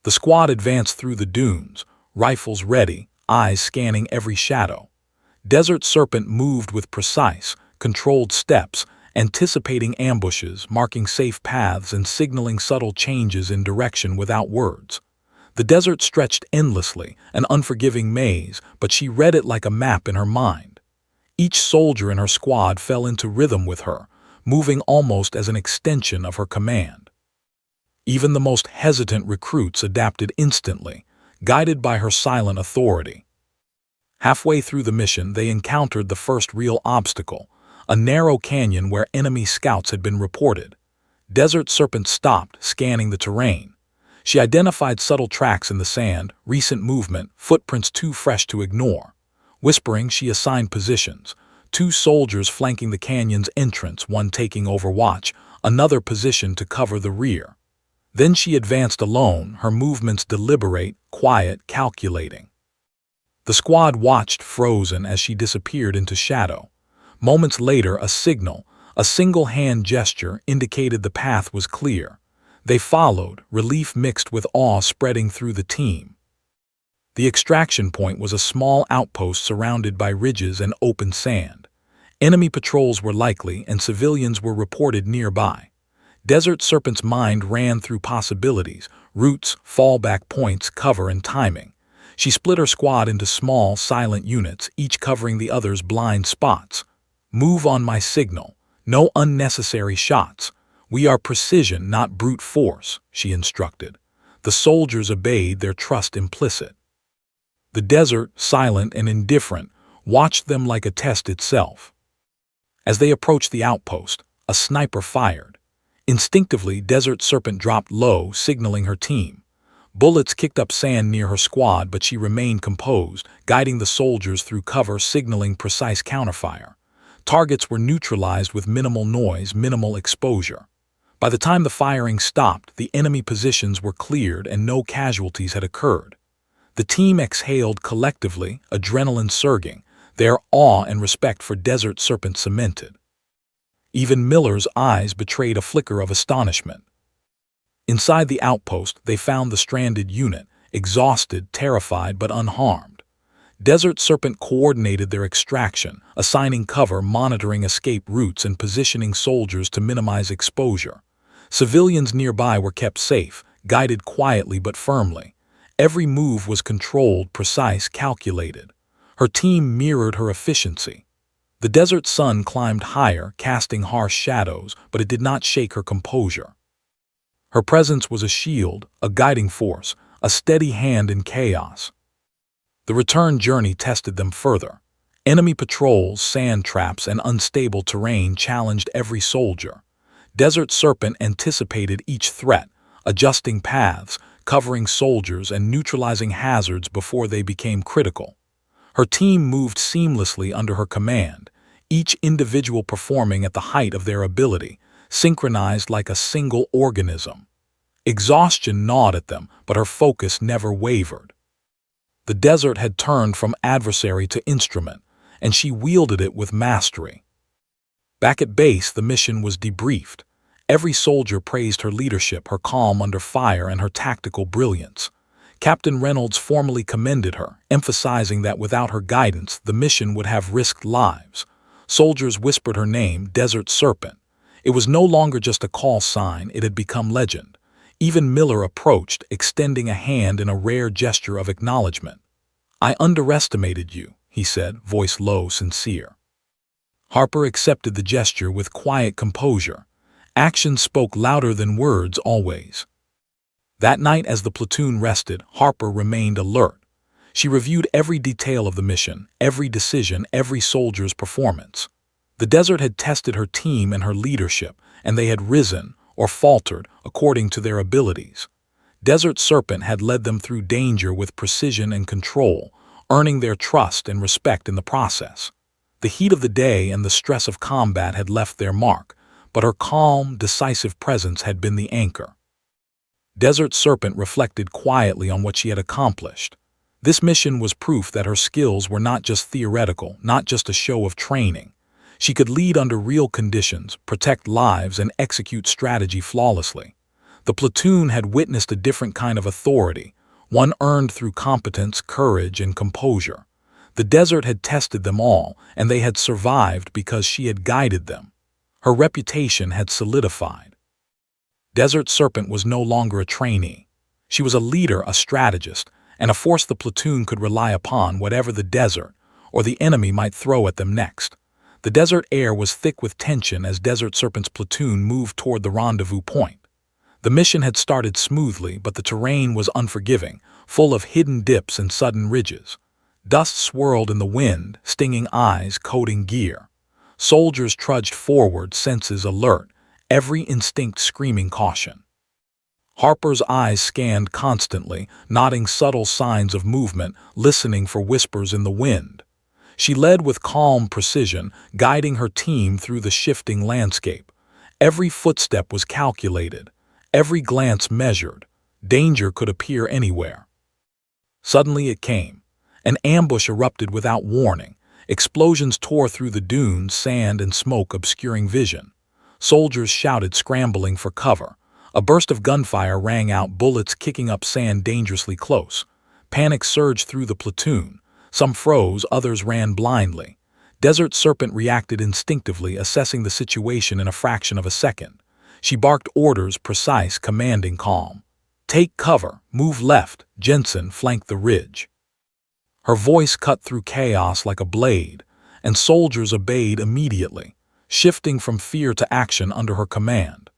The squad advanced through the dunes, rifles ready, eyes scanning every shadow. Desert Serpent moved with precise, controlled steps, anticipating ambushes, marking safe paths and signaling subtle changes in direction without words. The desert stretched endlessly, an unforgiving maze, but she read it like a map in her mind. Each soldier in her squad fell into rhythm with her, moving almost as an extension of her command. Even the most hesitant recruits adapted instantly, guided by her silent authority. Halfway through the mission, they encountered the first real obstacle, a narrow canyon where enemy scouts had been reported. Desert Serpent stopped, scanning the terrain. She identified subtle tracks in the sand, recent movement, footprints too fresh to ignore. Whispering, she assigned positions. 2 soldiers flanking the canyon's entrance, one taking overwatch, another positioned to cover the rear. Then she advanced alone, her movements deliberate, quiet, calculating. The squad watched frozen as she disappeared into shadow. Moments later, a signal, a single hand gesture, indicated the path was clear. They followed, relief mixed with awe spreading through the team. The extraction point was a small outpost surrounded by ridges and open sand. Enemy patrols were likely, and civilians were reported nearby. Desert Serpent's mind ran through possibilities, routes, fallback points, cover, and timing. She split her squad into small, silent units, each covering the other's blind spots. Move on my signal. No unnecessary shots. We are precision, not brute force, she instructed. The soldiers obeyed, their trust implicit. The desert, silent and indifferent, watched them like a test itself. As they approached the outpost, a sniper fired. Instinctively, Desert Serpent dropped low, signaling her team. Bullets kicked up sand near her squad, but she remained composed, guiding the soldiers through cover, signaling precise counterfire. Targets were neutralized with minimal noise, minimal exposure. By the time the firing stopped, the enemy positions were cleared and no casualties had occurred. The team exhaled collectively, adrenaline surging, their awe and respect for Desert Serpent cemented. Even Miller's eyes betrayed a flicker of astonishment. Inside the outpost, they found the stranded unit, exhausted, terrified, but unharmed. Desert Serpent coordinated their extraction, assigning cover, monitoring escape routes, and positioning soldiers to minimize exposure. Civilians nearby were kept safe, guided quietly but firmly. Every move was controlled, precise, calculated. Her team mirrored her efficiency. The desert sun climbed higher, casting harsh shadows, but it did not shake her composure. Her presence was a shield, a guiding force, a steady hand in chaos. The return journey tested them further. Enemy patrols, sand traps, and unstable terrain challenged every soldier. Desert Serpent anticipated each threat, adjusting paths, covering soldiers, and neutralizing hazards before they became critical. Her team moved seamlessly under her command, each individual performing at the height of their ability, synchronized like a single organism. Exhaustion gnawed at them, but her focus never wavered. The desert had turned from adversary to instrument, and she wielded it with mastery. Back at base, the mission was debriefed. Every soldier praised her leadership, her calm under fire, and her tactical brilliance. Captain Reynolds formally commended her, emphasizing that without her guidance, the mission would have risked lives. Soldiers whispered her name, Desert Serpent. It was no longer just a call sign, it had become legend. Even Miller approached, extending a hand in a rare gesture of acknowledgement. "I underestimated you," he said, voice low, sincere. Harper accepted the gesture with quiet composure. Actions spoke louder than words always. That night, as the platoon rested, Harper remained alert. She reviewed every detail of the mission, every decision, every soldier's performance. The desert had tested her team and her leadership, and they had risen, or faltered, according to their abilities. Desert Serpent had led them through danger with precision and control, earning their trust and respect in the process. The heat of the day and the stress of combat had left their mark, but her calm, decisive presence had been the anchor. Desert Serpent reflected quietly on what she had accomplished. This mission was proof that her skills were not just theoretical, not just a show of training. She could lead under real conditions, protect lives, and execute strategy flawlessly. The platoon had witnessed a different kind of authority, one earned through competence, courage, and composure. The desert had tested them all, and they had survived because she had guided them. Her reputation had solidified. Desert Serpent was no longer a trainee. She was a leader, a strategist, and a force the platoon could rely upon whatever the desert or the enemy might throw at them next. The desert air was thick with tension as Desert Serpent's platoon moved toward the rendezvous point. The mission had started smoothly, but the terrain was unforgiving, full of hidden dips and sudden ridges. Dust swirled in the wind, stinging eyes, coating gear. Soldiers trudged forward, senses alert, every instinct screaming caution. Harper's eyes scanned constantly, noting subtle signs of movement, listening for whispers in the wind. She led with calm precision, guiding her team through the shifting landscape. Every footstep was calculated, every glance measured. Danger could appear anywhere. Suddenly it came. An ambush erupted without warning. Explosions tore through the dunes, sand and smoke obscuring vision. Soldiers shouted, scrambling for cover. A burst of gunfire rang out, bullets kicking up sand dangerously close. Panic surged through the platoon. Some froze, others ran blindly. Desert Serpent reacted instinctively, assessing the situation in a fraction of a second. She barked orders, precise, commanding calm. "Take cover, move left, Jensen, flank the ridge." Her voice cut through chaos like a blade, and soldiers obeyed immediately, shifting from fear to action under her command.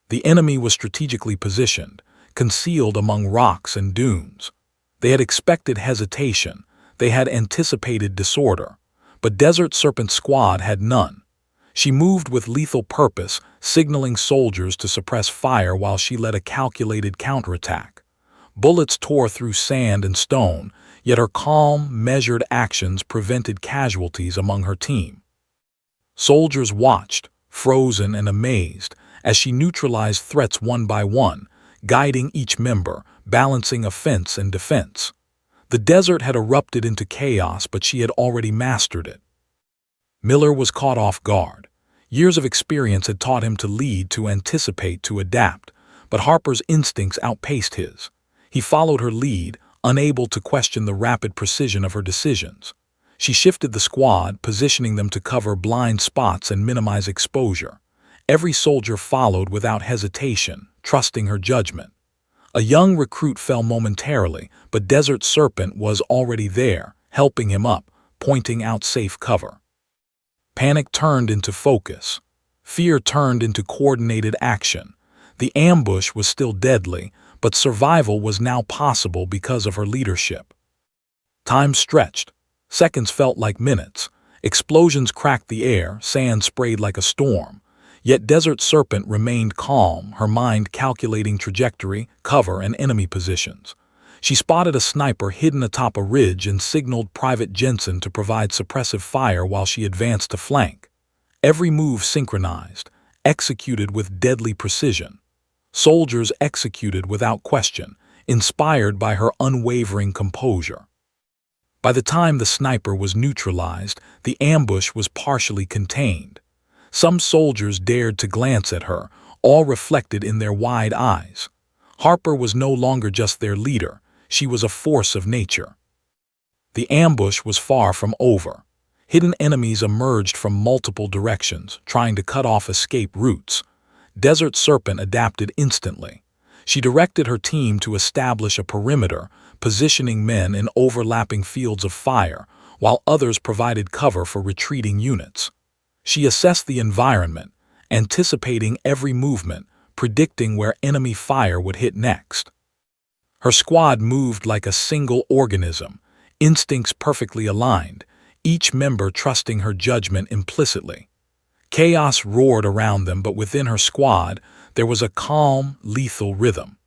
The enemy was strategically positioned, concealed among rocks and dunes. They had expected hesitation, they had anticipated disorder, but Desert Serpent's squad had none. She moved with lethal purpose, signaling soldiers to suppress fire while she led a calculated counterattack. Bullets tore through sand and stone, yet her calm, measured actions prevented casualties among her team. Soldiers watched, frozen and amazed, as she neutralized threats one by one, guiding each member, balancing offense and defense. The desert had erupted into chaos, but she had already mastered it. Miller was caught off guard. Years of experience had taught him to lead, to anticipate, to adapt, but Harper's instincts outpaced his. He followed her lead, unable to question the rapid precision of her decisions. She shifted the squad, positioning them to cover blind spots and minimize exposure. Every soldier followed without hesitation, trusting her judgment. A young recruit fell momentarily, but Desert Serpent was already there, helping him up, pointing out safe cover. Panic turned into focus. Fear turned into coordinated action. The ambush was still deadly, but survival was now possible because of her leadership. Time stretched. Seconds felt like minutes. Explosions cracked the air, sand sprayed like a storm. Yet Desert Serpent remained calm, her mind calculating trajectory, cover, and enemy positions. She spotted a sniper hidden atop a ridge and signaled Private Jensen to provide suppressive fire while she advanced to flank. Every move synchronized, executed with deadly precision. Soldiers executed without question, inspired by her unwavering composure. By the time the sniper was neutralized, the ambush was partially contained. Some soldiers dared to glance at her, all reflected in their wide eyes. Harper was no longer just their leader, she was a force of nature. The ambush was far from over. Hidden enemies emerged from multiple directions, trying to cut off escape routes. Desert Serpent adapted instantly. She directed her team to establish a perimeter, positioning men in overlapping fields of fire, while others provided cover for retreating units. She assessed the environment, anticipating every movement, predicting where enemy fire would hit next. Her squad moved like a single organism, instincts perfectly aligned, each member trusting her judgment implicitly. Chaos roared around them, but within her squad, there was a calm, lethal rhythm.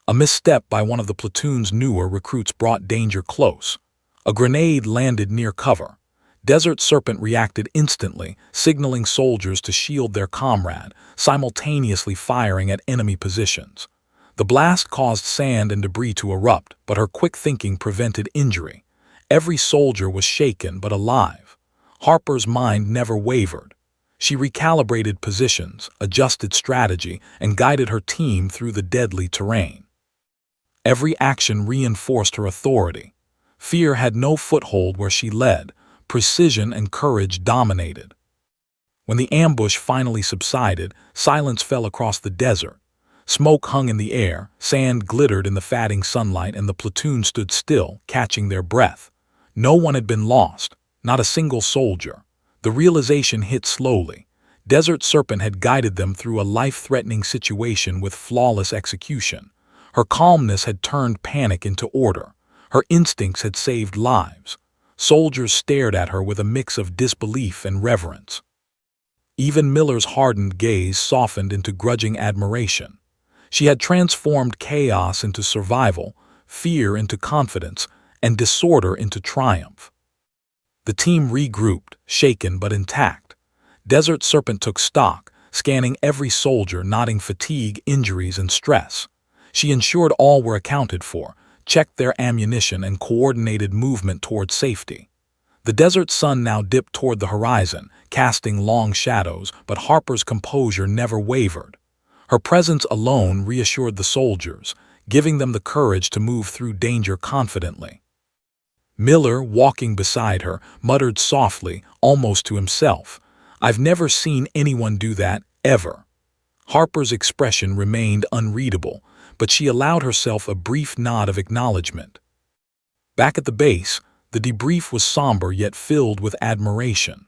A misstep by one of the platoon's newer recruits brought danger close. A grenade landed near cover. Desert Serpent reacted instantly, signaling soldiers to shield their comrade, simultaneously firing at enemy positions. The blast caused sand and debris to erupt, but her quick thinking prevented injury. Every soldier was shaken but alive. Harper's mind never wavered. She recalibrated positions, adjusted strategy, and guided her team through the deadly terrain. Every action reinforced her authority. Fear had no foothold where she led. Precision and courage dominated. When the ambush finally subsided, silence fell across the desert. Smoke hung in the air, sand glittered in the fading sunlight, and the platoon stood still, catching their breath. No one had been lost, not a single soldier. The realization hit slowly. Desert Serpent had guided them through a life-threatening situation with flawless execution. Her calmness had turned panic into order. Her instincts had saved lives. Soldiers stared at her with a mix of disbelief and reverence. Even Miller's hardened gaze softened into grudging admiration. She had transformed chaos into survival, fear into confidence, and disorder into triumph. The team regrouped, shaken but intact. Desert Serpent took stock, scanning every soldier, noting fatigue, injuries, and stress. She ensured all were accounted for, checked their ammunition, and coordinated movement toward safety. The desert sun now dipped toward the horizon, casting long shadows, but Harper's composure never wavered. Her presence alone reassured the soldiers, giving them the courage to move through danger confidently. Miller, walking beside her, muttered softly, almost to himself, "I've never seen anyone do that, ever." Harper's expression remained unreadable, but she allowed herself a brief nod of acknowledgement. Back at the base, the debrief was somber yet filled with admiration.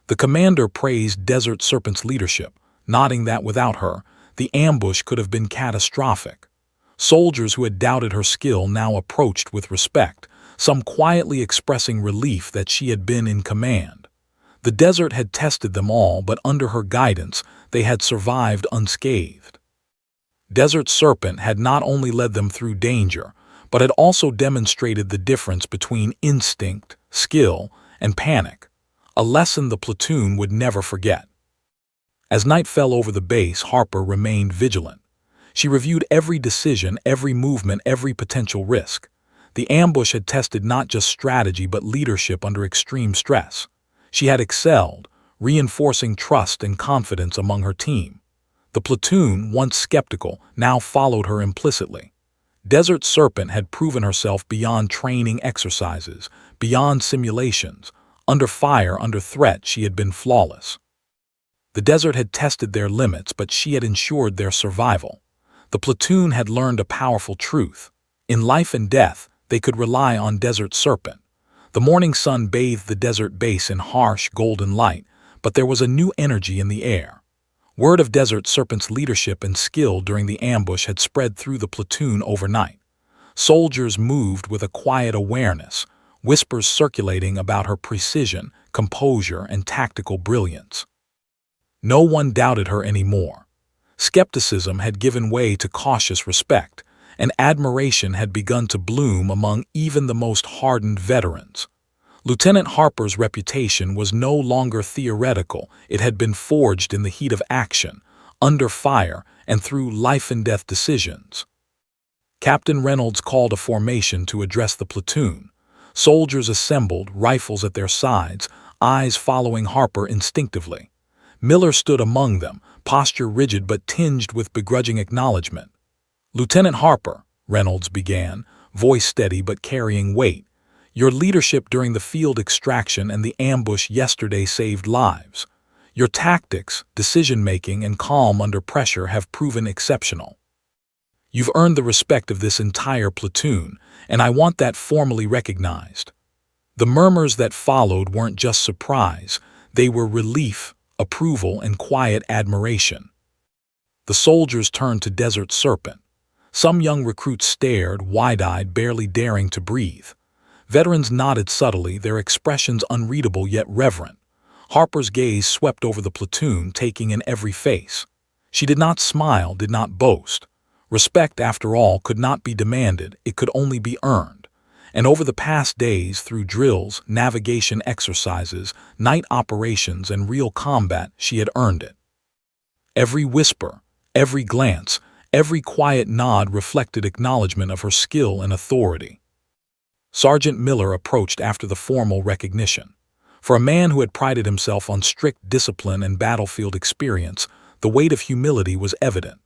The commander praised Desert Serpent's leadership, noting that without her, the ambush could have been catastrophic. Soldiers who had doubted her skill now approached with respect, some quietly expressing relief that she had been in command. The desert had tested them all, but under her guidance, they had survived unscathed. Desert Serpent had not only led them through danger, but had also demonstrated the difference between instinct, skill, and panic, a lesson the platoon would never forget. As night fell over the base, Harper remained vigilant. She reviewed every decision, every movement, every potential risk. The ambush had tested not just strategy but leadership under extreme stress. She had excelled, reinforcing trust and confidence among her team. The platoon, once skeptical, now followed her implicitly. Desert Serpent had proven herself beyond training exercises, beyond simulations. Under fire, under threat, she had been flawless. The desert had tested their limits, but she had ensured their survival. The platoon had learned a powerful truth. In life and death, they could rely on Desert Serpent. The morning sun bathed the desert base in harsh, golden light, but there was a new energy in the air. Word of Desert Serpent's leadership and skill during the ambush had spread through the platoon overnight. Soldiers moved with a quiet awareness, whispers circulating about her precision, composure, and tactical brilliance. No one doubted her anymore. Skepticism had given way to cautious respect, and admiration had begun to bloom among even the most hardened veterans. Lieutenant Harper's reputation was no longer theoretical. It had been forged in the heat of action, under fire, and through life-and-death decisions. Captain Reynolds called a formation to address the platoon. Soldiers assembled, rifles at their sides, eyes following Harper instinctively. Miller stood among them, posture rigid but tinged with begrudging acknowledgement. "Lieutenant Harper," Reynolds began, voice steady but carrying weight, "your leadership during the field extraction and the ambush yesterday saved lives. Your tactics, decision-making, and calm under pressure have proven exceptional. You've earned the respect of this entire platoon, and I want that formally recognized." The murmurs that followed weren't just surprise, they were relief, approval, and quiet admiration. The soldiers turned to Desert Serpent. Some young recruits stared, wide-eyed, barely daring to breathe. Veterans nodded subtly, their expressions unreadable yet reverent. Harper's gaze swept over the platoon, taking in every face. She did not smile, did not boast. Respect, after all, could not be demanded, it could only be earned. And over the past days, through drills, navigation exercises, night operations, and real combat, she had earned it. Every whisper, every glance, every quiet nod reflected acknowledgement of her skill and authority. Sergeant Miller approached after the formal recognition. For a man who had prided himself on strict discipline and battlefield experience, the weight of humility was evident.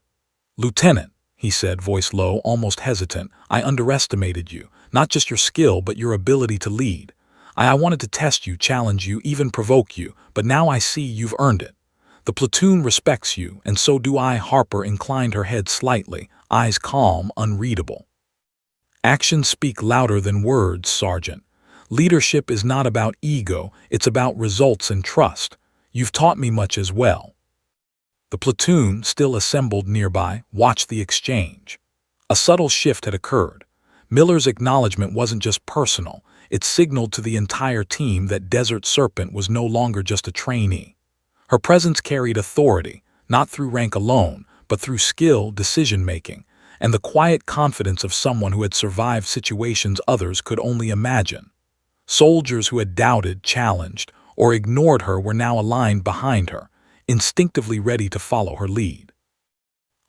"Lieutenant," he said, voice low, almost hesitant, "I underestimated you, not just your skill, but your ability to lead. I wanted to test you, challenge you, even provoke you, but now I see you've earned it. The platoon respects you, and so do I." Harper inclined her head slightly, eyes calm, unreadable. "Actions speak louder than words, Sergeant. Leadership is not about ego, it's about results and trust. You've taught me much as well." The platoon, still assembled nearby, watched the exchange. A subtle shift had occurred. Miller's acknowledgement wasn't just personal, it signaled to the entire team that Desert Serpent was no longer just a trainee. Her presence carried authority, not through rank alone, but through skill, decision-making, and the quiet confidence of someone who had survived situations others could only imagine. Soldiers who had doubted, challenged, or ignored her were now aligned behind her, instinctively ready to follow her lead.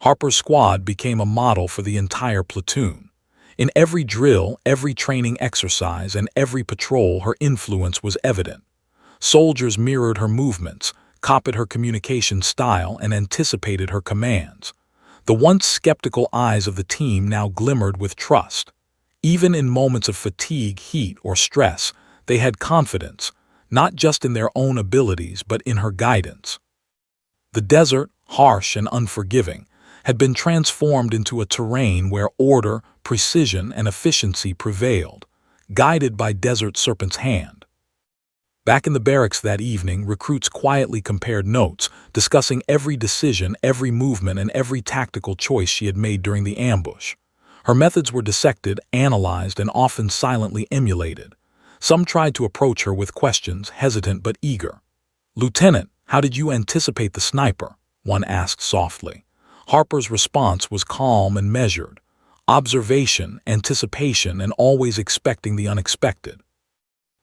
Harper's squad became a model for the entire platoon. In every drill, every training exercise, and every patrol, her influence was evident. Soldiers mirrored her movements, copied her communication style, and anticipated her commands. The once skeptical eyes of the team now glimmered with trust. Even in moments of fatigue, heat, or stress, they had confidence, not just in their own abilities but in her guidance. The desert, harsh and unforgiving, had been transformed into a terrain where order, precision, and efficiency prevailed, guided by Desert Serpent's hand. Back in the barracks that evening, recruits quietly compared notes, discussing every decision, every movement, and every tactical choice she had made during the ambush. Her methods were dissected, analyzed, and often silently emulated. Some tried to approach her with questions, hesitant but eager. "Lieutenant, how did you anticipate the sniper?" one asked softly. Harper's response was calm and measured. Observation, anticipation, and always expecting the unexpected.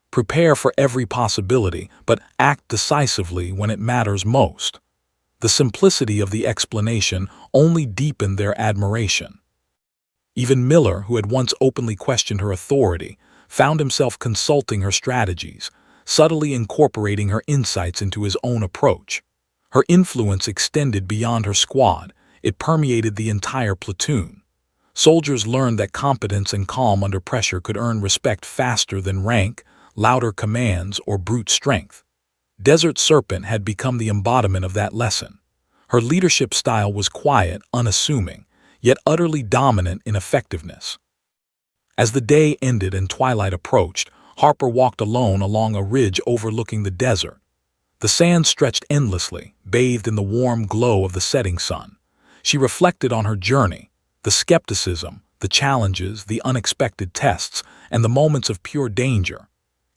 Prepare for every possibility, but act decisively when it matters most. The simplicity of the explanation only deepened their admiration. Even Miller, who had once openly questioned her authority, found himself consulting her strategies, subtly incorporating her insights into his own approach. Her influence extended beyond her squad, it permeated the entire platoon. Soldiers learned that competence and calm under pressure could earn respect faster than rank, louder commands, or brute strength. Desert Serpent had become the embodiment of that lesson. Her leadership style was quiet, unassuming, yet utterly dominant in effectiveness. As the day ended and twilight approached, Harper walked alone along a ridge overlooking the desert. The sand stretched endlessly, bathed in the warm glow of the setting sun. She reflected on her journey, the skepticism, the challenges, the unexpected tests, and the moments of pure danger.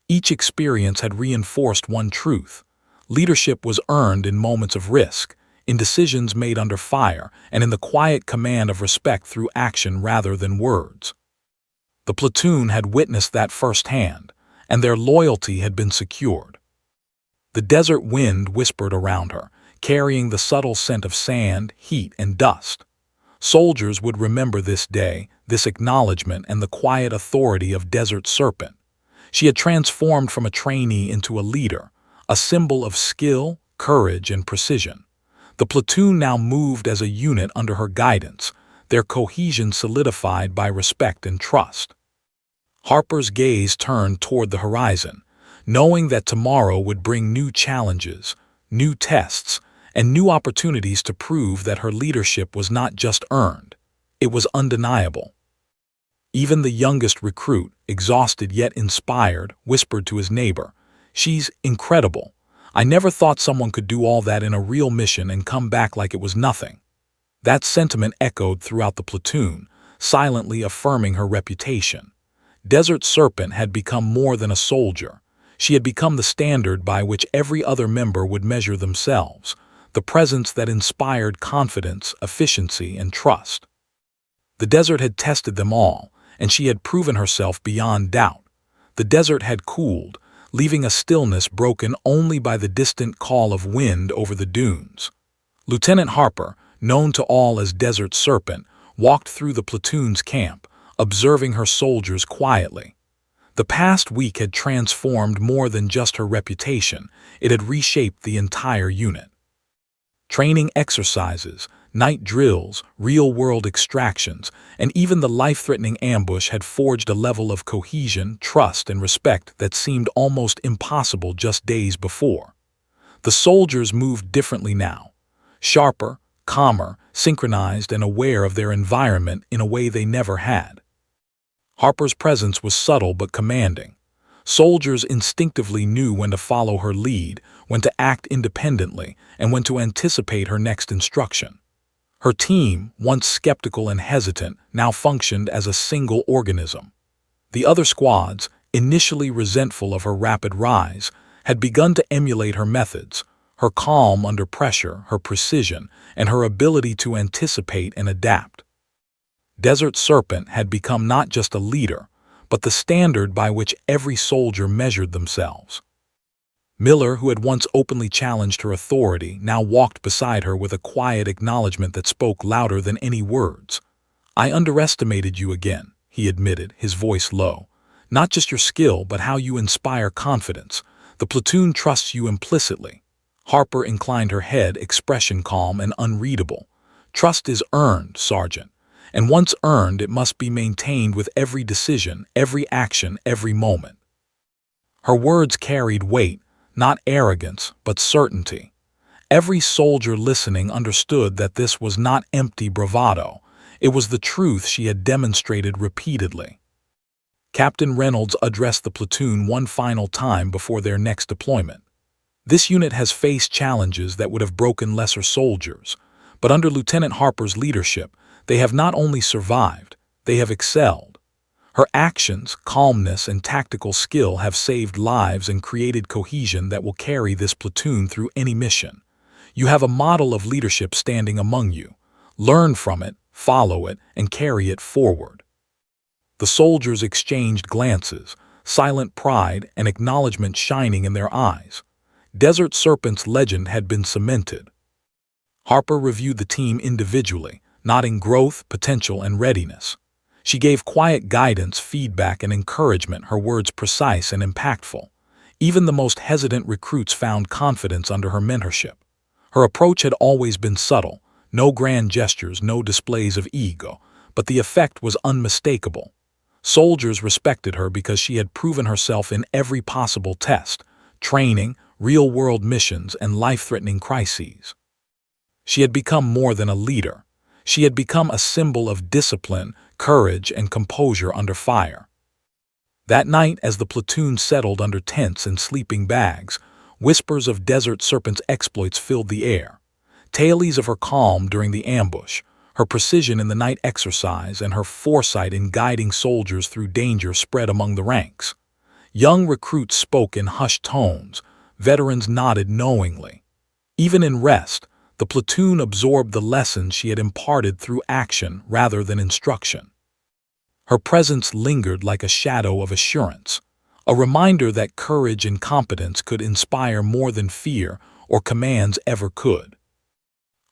Each experience had reinforced one truth: leadership was earned in moments of risk, in decisions made under fire, and in the quiet command of respect through action rather than words. The platoon had witnessed that firsthand, and their loyalty had been secured. The desert wind whispered around her, carrying the subtle scent of sand, heat, and dust. Soldiers would remember this day, this acknowledgement, and the quiet authority of Desert Serpent. She had transformed from a trainee into a leader, a symbol of skill, courage, and precision. The platoon now moved as a unit under her guidance, their cohesion solidified by respect and trust. Harper's gaze turned toward the horizon, knowing that tomorrow would bring new challenges, new tests, and new opportunities to prove that her leadership was not just earned, it was undeniable. Even the youngest recruit, exhausted yet inspired, whispered to his neighbor, "She's incredible. I never thought someone could do all that in a real mission and come back like it was nothing." That sentiment echoed throughout the platoon, silently affirming her reputation. Desert Serpent had become more than a soldier. She had become the standard by which every other member would measure themselves, the presence that inspired confidence, efficiency, and trust. The desert had tested them all, and she had proven herself beyond doubt. The desert had cooled, leaving a stillness broken only by the distant call of wind over the dunes. Lieutenant Harper, known to all as Desert Serpent, walked through the platoon's camp, observing her soldiers quietly. The past week had transformed more than just her reputation, it had reshaped the entire unit. Training exercises, night drills, real-world extractions, and even the life-threatening ambush had forged a level of cohesion, trust, and respect that seemed almost impossible just days before. The soldiers moved differently now, sharper, calmer, synchronized, and aware of their environment in a way they never had. Harper's presence was subtle but commanding. Soldiers instinctively knew when to follow her lead, when to act independently, and when to anticipate her next instruction. Her team, once skeptical and hesitant, now functioned as a single organism. The other squads, initially resentful of her rapid rise, had begun to emulate her methods, her calm under pressure, her precision, and her ability to anticipate and adapt. Desert Serpent had become not just a leader, but the standard by which every soldier measured themselves. Miller, who had once openly challenged her authority, now walked beside her with a quiet acknowledgement that spoke louder than any words. "I underestimated you again," he admitted, his voice low. "Not just your skill, but how you inspire confidence. The platoon trusts you implicitly." Harper inclined her head, expression calm and unreadable. "Trust is earned, Sergeant. And once earned, it must be maintained with every decision, every action, every moment." Her words carried weight, not arrogance, but certainty. Every soldier listening understood that this was not empty bravado. It was the truth she had demonstrated repeatedly. Captain Reynolds addressed the platoon one final time before their next deployment. "This unit has faced challenges that would have broken lesser soldiers, but under Lieutenant Harper's leadership, they have not only survived, they have excelled. Her actions, calmness, and tactical skill have saved lives and created cohesion that will carry this platoon through any mission. You have a model of leadership standing among you. Learn from it, follow it, and carry it forward." The soldiers exchanged glances, silent pride and acknowledgement shining in their eyes. Desert Serpent's legend had been cemented. Harper reviewed the team individually, noting growth, potential, and readiness. She gave quiet guidance, feedback, and encouragement, her words precise and impactful. Even the most hesitant recruits found confidence under her mentorship. Her approach had always been subtle, no grand gestures, no displays of ego, but the effect was unmistakable. Soldiers respected her because she had proven herself in every possible test, training, real-world missions, and life-threatening crises. She had become more than a leader. She had become a symbol of discipline, courage, and composure under fire. That night, as the platoon settled under tents and sleeping bags, whispers of Desert Serpent's exploits filled the air. Tales of her calm during the ambush, her precision in the night exercise, and her foresight in guiding soldiers through danger spread among the ranks. Young recruits spoke in hushed tones, veterans nodded knowingly. Even in rest, the platoon absorbed the lessons she had imparted through action rather than instruction. Her presence lingered like a shadow of assurance, a reminder that courage and competence could inspire more than fear or commands ever could.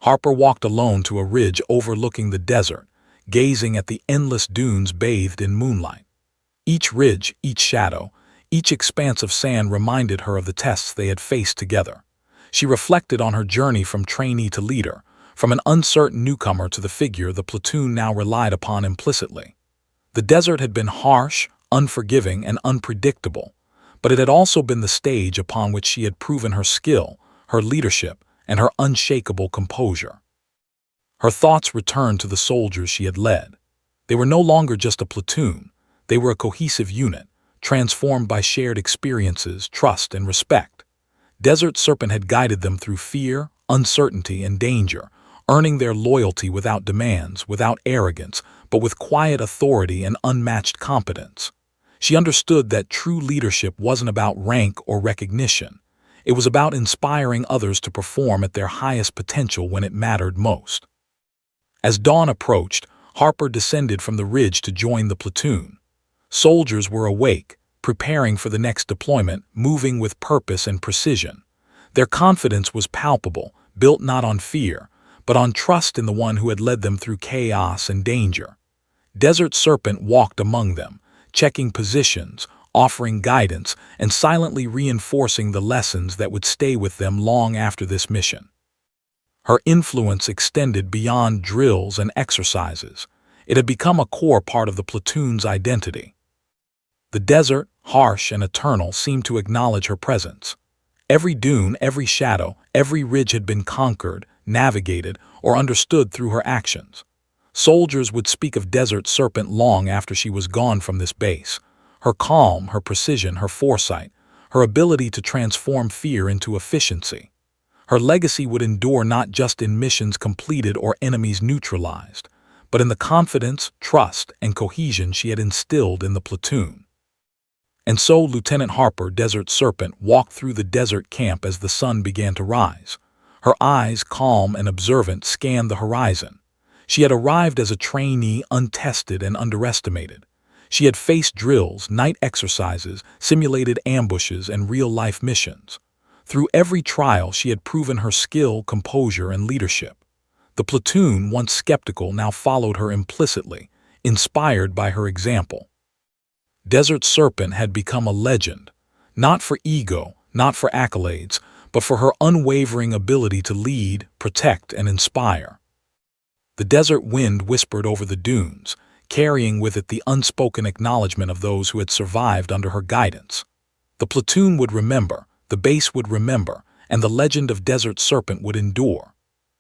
Harper walked alone to a ridge overlooking the desert, gazing at the endless dunes bathed in moonlight. Each ridge, each shadow, each expanse of sand reminded her of the tests they had faced together. She reflected on her journey from trainee to leader, from an uncertain newcomer to the figure the platoon now relied upon implicitly. The desert had been harsh, unforgiving, and unpredictable, but it had also been the stage upon which she had proven her skill, her leadership, and her unshakable composure. Her thoughts returned to the soldiers she had led. They were no longer just a platoon, they were a cohesive unit, transformed by shared experiences, trust, and respect. Desert Serpent had guided them through fear, uncertainty, and danger, earning their loyalty without demands, without arrogance, but with quiet authority and unmatched competence. She understood that true leadership wasn't about rank or recognition. It was about inspiring others to perform at their highest potential when it mattered most. As dawn approached, Harper descended from the ridge to join the platoon. Soldiers were awake, preparing for the next deployment, moving with purpose and precision. Their confidence was palpable, built not on fear, but on trust in the one who had led them through chaos and danger. Desert Serpent walked among them, checking positions, offering guidance, and silently reinforcing the lessons that would stay with them long after this mission. Her influence extended beyond drills and exercises. It had become a core part of the platoon's identity. The desert, harsh and eternal, seemed to acknowledge her presence. Every dune, every shadow, every ridge had been conquered, navigated, or understood through her actions. Soldiers would speak of Desert Serpent long after she was gone from this base. Her calm, her precision, her foresight, her ability to transform fear into efficiency. Her legacy would endure not just in missions completed or enemies neutralized, but in the confidence, trust, and cohesion she had instilled in the platoon. And so Lieutenant Harper, Desert Serpent, walked through the desert camp as the sun began to rise. Her eyes, calm and observant, scanned the horizon. She had arrived as a trainee, untested and underestimated. She had faced drills, night exercises, simulated ambushes, and real-life missions. Through every trial, she had proven her skill, composure, and leadership. The platoon, once skeptical, now followed her implicitly, inspired by her example. Desert Serpent had become a legend, not for ego, not for accolades, but for her unwavering ability to lead, protect, and inspire. The desert wind whispered over the dunes, carrying with it the unspoken acknowledgement of those who had survived under her guidance. The platoon would remember, the base would remember, and the legend of Desert Serpent would endure.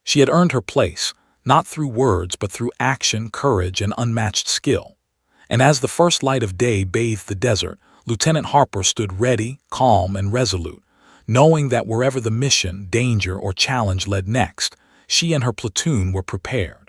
She had earned her place, not through words but through action, courage, and unmatched skill. And as the first light of day bathed the desert, Lieutenant Harper stood ready, calm, and resolute, knowing that wherever the mission, danger, or challenge led next, she and her platoon were prepared.